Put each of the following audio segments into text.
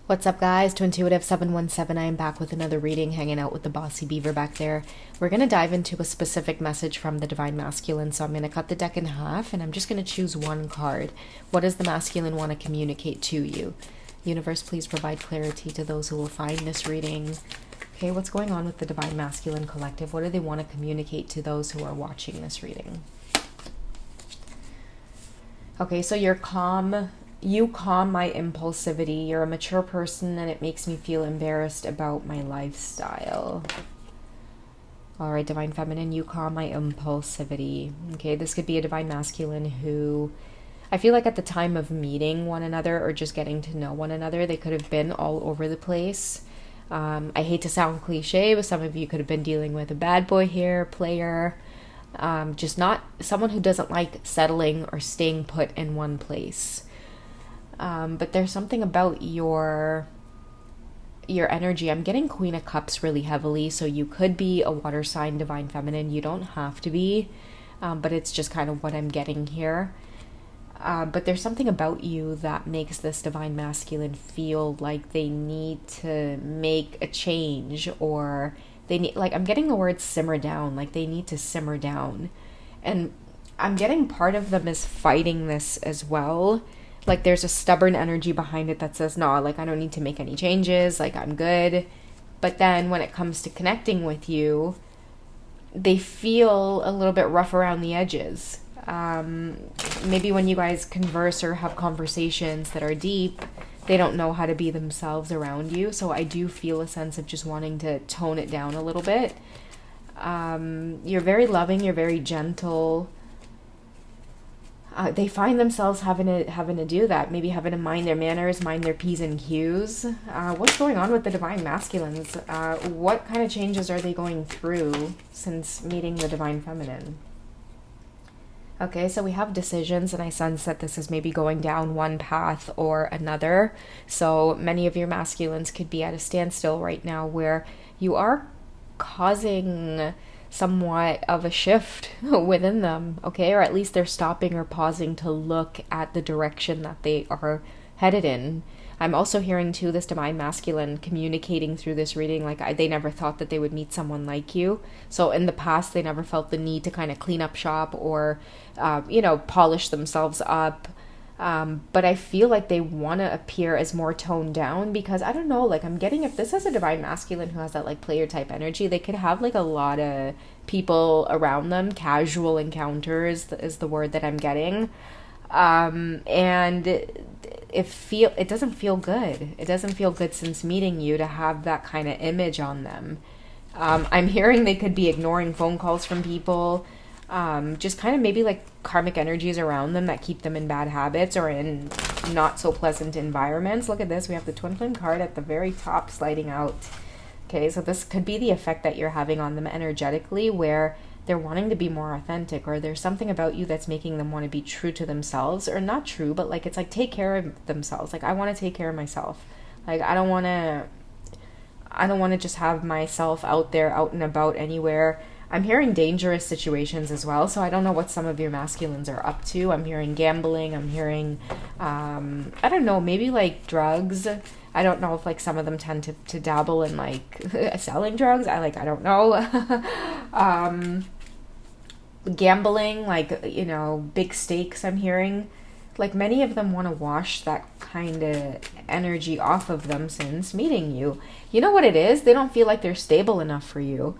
What's up, guys? To Intuitive 717, I am back with another reading, hanging out with the bossy beaver back there. We're going to dive into a specific message from the Divine Masculine, so I'm going to cut the deck in half, and I'm just going to choose one card. What does the Masculine want to communicate to you? Universe, please provide clarity to those who will find this reading. Okay, what's going on with the Divine Masculine Collective? What do they want to communicate to those who are watching this reading? Okay, so you're calm. You calm my impulsivity. You're a mature person and it makes me feel embarrassed about my lifestyle. All right, Divine Feminine, you calm my impulsivity. Okay, this could be a Divine Masculine who, I feel like at the time of meeting one another or just getting to know one another, they could have been all over the place. I hate to sound cliche, but some of you could have been dealing with a bad boy here, player, just not someone who doesn't like settling or staying put in one place. But there's something about your energy. I'm getting Queen of Cups really heavily, so you could be a water sign, Divine Feminine. You don't have to be, but it's just kind of what I'm getting here. But there's something about you that makes this Divine Masculine feel like they need to make a change, or they need, like, I'm getting the word simmer down, like they need to simmer down. And I'm getting part of them is fighting this as well. Like there's a stubborn energy behind it that says, no, like I don't need to make any changes, like I'm good. But then when it comes to connecting with you, they feel a little bit rough around the edges. Maybe when you guys converse or have conversations that are deep, they don't know how to be themselves around you. So I do feel a sense of just wanting to tone it down a little bit. You're very loving, you're very gentle. They find themselves having to do that, maybe having to mind their manners, mind their P's and Q's. What's going on with the Divine Masculines? What kind of changes are they going through since meeting the Divine Feminine? Okay, so we have decisions, and I sense that this is maybe going down one path or another. So many of your masculines could be at a standstill right now where you are causing somewhat of a shift within them, okay? Or at least they're stopping or pausing to look at the direction that they are headed in. I'm also hearing too this Divine Masculine communicating through this reading like they never thought that they would meet someone like you. So in the past they never felt the need to kind of clean up shop or polish themselves up. But I feel like they want to appear as more toned down because I don't know, like I'm getting, if this is a Divine Masculine who has that like player type energy, they could have like a lot of people around them. Casual encounters is the word that I'm getting. And it doesn't feel good. It doesn't feel good since meeting you to have that kind of image on them. I'm hearing they could be ignoring phone calls from people. Just kind of maybe like karmic energies around them that keep them in bad habits or in not so pleasant environments. Look at this. We have the Twin Flame card at the very top sliding out. Okay, so this could be the effect that you're having on them energetically where they're wanting to be more authentic, or there's something about you that's making them want to be true to themselves, or not true, but like it's like take care of themselves. Like I want to take care of myself. Like I don't want to just have myself out there, out and about anywhere. I'm hearing dangerous situations as well, so I don't know what some of your masculines are up to. I'm hearing gambling, I'm hearing, I don't know, maybe like drugs. I don't know if like some of them tend to dabble in like selling drugs. I don't know. Gambling, like, big stakes I'm hearing. Like many of them want to wash that kind of energy off of them since meeting you. You know what it is? They don't feel like they're stable enough for you.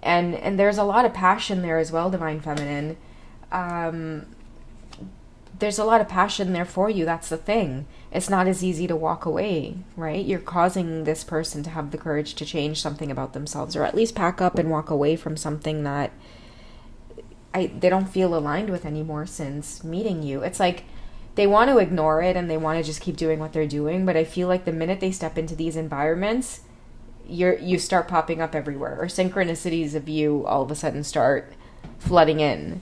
And there's a lot of passion there as well, Divine Feminine. There's a lot of passion there for you. That's the thing. It's not as easy to walk away, right? You're causing this person to have the courage to change something about themselves, or at least pack up and walk away from something that they don't feel aligned with anymore since meeting you. It's like they want to ignore it and they want to just keep doing what they're doing, but I feel like the minute they step into these environments, you start popping up everywhere, or synchronicities of you all of a sudden start flooding in.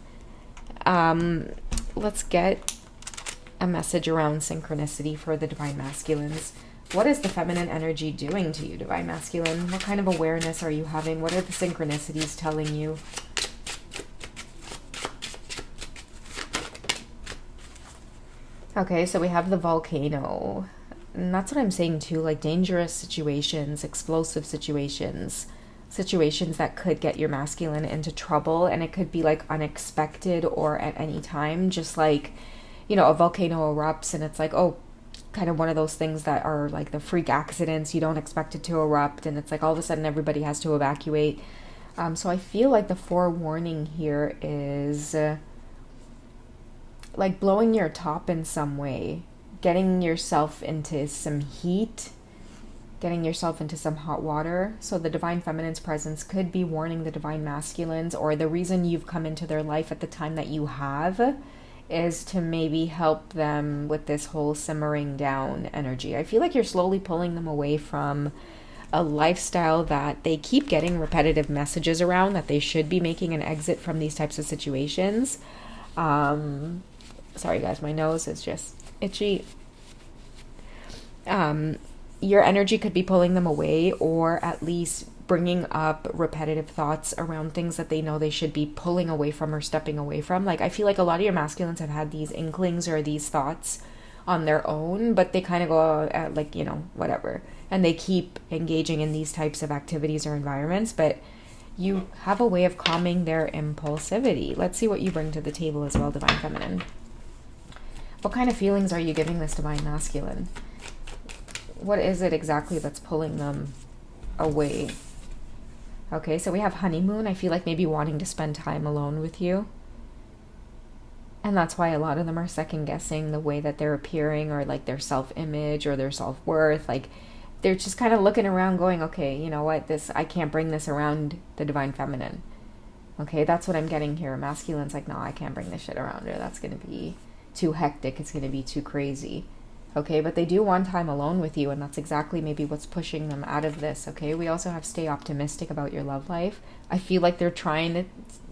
Let's get a message around synchronicity for the Divine Masculines. What is the feminine energy doing to you, Divine Masculine? What kind of awareness are you having? What are the synchronicities telling you? Okay, so we have the volcano. And that's what I'm saying too, like dangerous situations, explosive situations, situations that could get your masculine into trouble, and it could be like unexpected or at any time, just like, you know, a volcano erupts and it's like, oh, kind of one of those things that are like the freak accidents, you don't expect it to erupt, and it's like all of a sudden everybody has to evacuate. So I feel like the forewarning here is like blowing your top in some way, getting yourself into some heat, getting yourself into some hot water. So the divine feminine's presence could be warning the divine masculines, or the reason you've come into their life at the time that you have is to maybe help them with this whole simmering down energy. I feel like you're slowly pulling them away from a lifestyle that they keep getting repetitive messages around that they should be making an exit from these types of situations. Sorry guys, my nose is just itchy. Your energy could be pulling them away, or at least bringing up repetitive thoughts around things that they know they should be pulling away from or stepping away from. Like, I feel like a lot of your masculines have had these inklings or these thoughts on their own, but they kind of go at like, you know, whatever. And they keep engaging in these types of activities or environments, but you have a way of calming their impulsivity. Let's see what you bring to the table as well, divine feminine. What kind of feelings are you giving this divine masculine? What is it exactly that's pulling them away? Okay, so we have honeymoon. I feel like maybe wanting to spend time alone with you. And that's why a lot of them are second guessing the way that they're appearing, or like their self-image or their self-worth. Like, they're just kind of looking around going, okay, you know what, I can't bring this around the divine feminine. Okay, that's what I'm getting here. Masculine's like, no, I can't bring this shit around her. That's going to be too hectic. It's going to be too crazy. Okay, but they do want time alone with you, and that's exactly maybe what's pushing them out of this. Okay, we also have stay optimistic about your love life. I feel like they're trying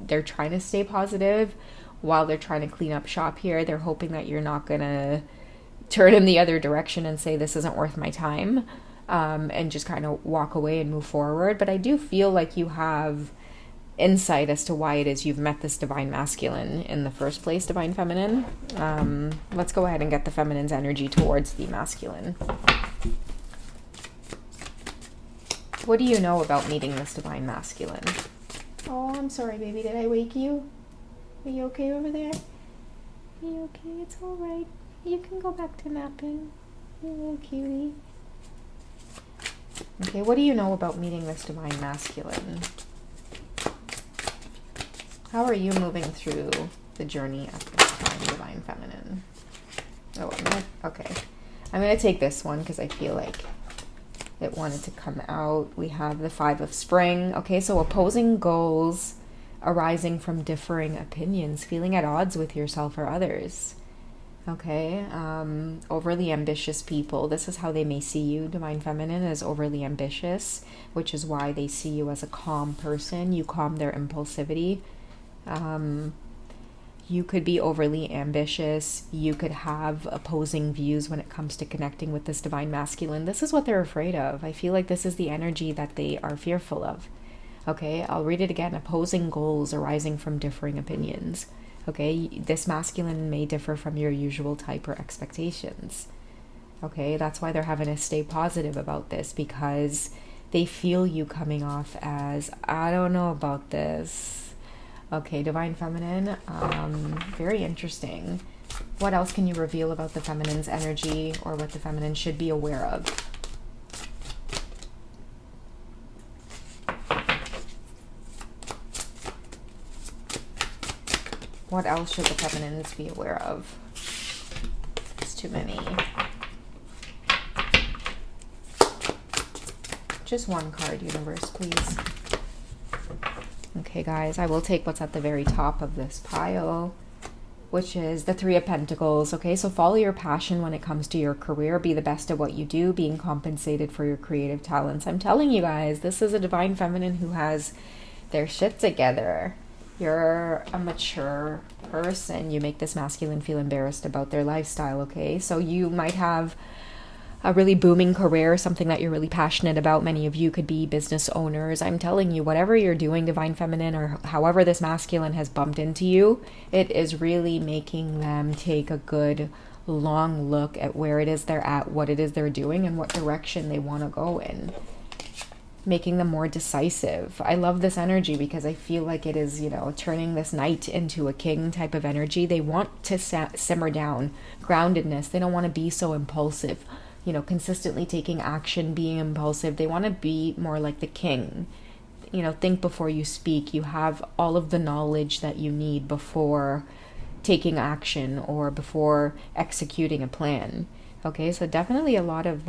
to stay positive while they're trying to clean up shop here. They're hoping that you're not gonna turn in the other direction and say this isn't worth my time, and just kind of walk away and move forward. But I do feel like you have insight as to why it is you've met this divine masculine in the first place, divine feminine. Let's go ahead and get the feminine's energy towards the masculine. What do you know about meeting this divine masculine? Oh, I'm sorry, baby. Did I wake you? Are you okay over there? Are you okay? It's all right. You can go back to napping. You little cutie. Okay, what do you know about meeting this divine masculine? How are you moving through the journey at this time, divine feminine? Oh, I'm gonna take this one because I feel like it wanted to come out. We have the 5 of Spring. Okay, so opposing goals arising from differing opinions, feeling at odds with yourself or others. Okay, overly ambitious people. This is how they may see you, divine feminine, as overly ambitious, which is why they see you as a calm person. You calm their impulsivity. You could be overly ambitious. You could have opposing views when it comes to connecting with this divine masculine. This is what they're afraid of. I feel like this is the energy that they are fearful of. Okay, I'll read it again. Opposing goals arising from differing opinions. Okay, this masculine may differ from your usual type or expectations. Okay, that's why they're having to stay positive about this, because they feel you coming off as, I don't know about this. Okay, divine feminine, very interesting. What else can you reveal about the feminine's energy, or what the feminine should be aware of? What else should the feminines be aware of? It's too many. Just one card, universe, please. Okay, guys, I will take what's at the very top of this pile, which is the 3 of Pentacles. Okay, so follow your passion when it comes to your career. Be the best at what you do, being compensated for your creative talents. I'm telling you guys, this is a divine feminine who has their shit together. You're a mature person. You make this masculine feel embarrassed about their lifestyle, okay? So you might have a really booming career, something that you're really passionate about. Many of you could be business owners. I'm telling you, whatever you're doing, divine feminine, or however this masculine has bumped into you, it is really making them take a good long look at where it is they're at, what it is they're doing, and what direction they want to go in, making them more decisive. I love this energy because I feel like it is, turning this knight into a king type of energy. They want to simmer down, groundedness. They don't want to be so impulsive, consistently taking action, being impulsive. They want to be more like the king. Think before you speak. You have all of the knowledge that you need before taking action or before executing a plan. Okay, so definitely a lot of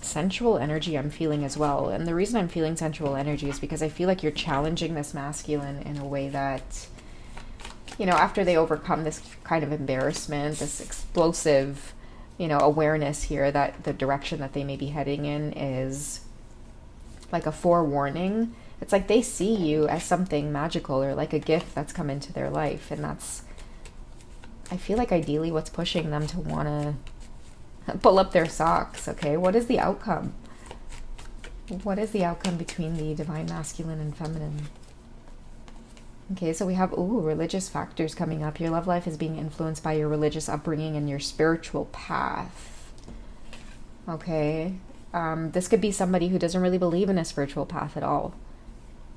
sensual energy I'm feeling as well. And the reason I'm feeling sensual energy is because I feel like you're challenging this masculine in a way that, after they overcome this kind of embarrassment, this explosive, awareness here that the direction that they may be heading in is like a forewarning. It's like they see you as something magical or like a gift that's come into their life. And that's, I feel like ideally what's pushing them to want to pull up their socks. Okay, what is the outcome? What is the outcome between the divine masculine and feminine? Okay, so we have, religious factors coming up. Your love life is being influenced by your religious upbringing and your spiritual path. Okay, this could be somebody who doesn't really believe in a spiritual path at all.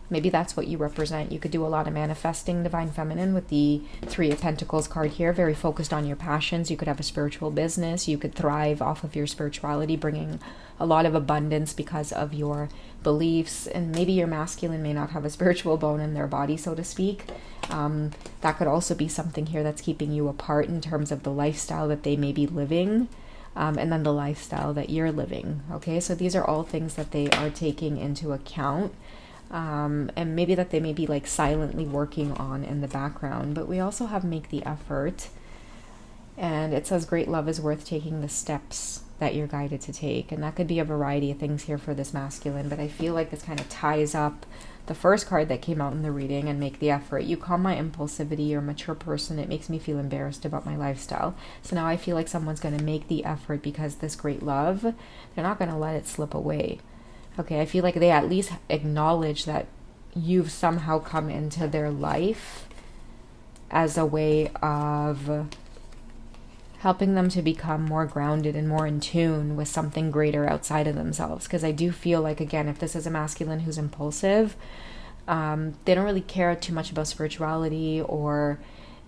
Maybe that's what you represent. You could do a lot of manifesting divine feminine with the Three of Pentacles card here, very focused on your passions. You could have a spiritual business. You could thrive off of your spirituality, bringing a lot of abundance because of your beliefs. And maybe your masculine may not have a spiritual bone in their body, so to speak. That could also be something here that's keeping you apart in terms of the lifestyle that they may be living. And then the lifestyle that you're living. Okay, so these are all things that they are taking into account. And maybe that they may be like silently working on in the background. But we also have make the effort. And it says great love is worth taking the steps that you're guided to take. And that could be a variety of things here for this masculine. But I feel like this kind of ties up the first card that came out in the reading, and make the effort. You calm my impulsivity. You're a mature person. It makes me feel embarrassed about my lifestyle. So now I feel like someone's going to make the effort because this great love, they're not going to let it slip away. Okay, I feel like they at least acknowledge that you've somehow come into their life as a way of helping them to become more grounded and more in tune with something greater outside of themselves. Because I do feel like, again, if this is a masculine who's impulsive, they don't really care too much about spirituality or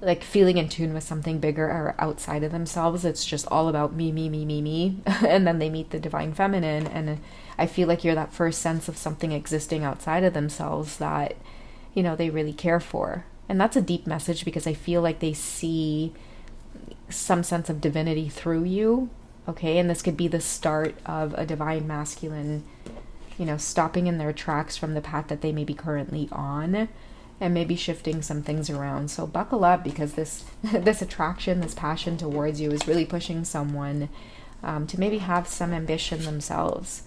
like feeling in tune with something bigger or outside of themselves. It's just all about me, me, me, me, me. And then they meet the divine feminine, and I feel like you're that first sense of something existing outside of themselves that, they really care for. And that's a deep message because I feel like they see some sense of divinity through you. Okay, and this could be the start of a divine masculine, stopping in their tracks from the path that they may be currently on, and maybe shifting some things around. So buckle up, because this attraction, this passion towards you is really pushing someone to maybe have some ambition themselves.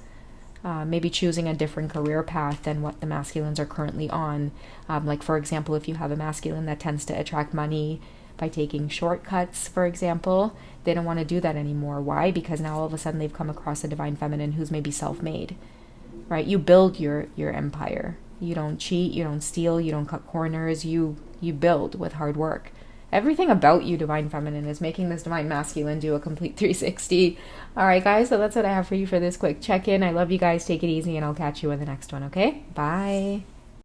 Maybe choosing a different career path than what the masculines are currently on. Like, for example, if you have a masculine that tends to attract money by taking shortcuts, for example, they don't want to do that anymore. Why? Because now all of a sudden they've come across a divine feminine who's maybe self-made, right? You build your empire. You don't cheat, you don't steal, you don't cut corners, you build with hard work. Everything about you, divine feminine, is making this divine masculine do a complete 360. All right, guys, so that's what I have for you for this quick check-in. I love you guys. Take it easy, and I'll catch you in the next one, okay? Bye.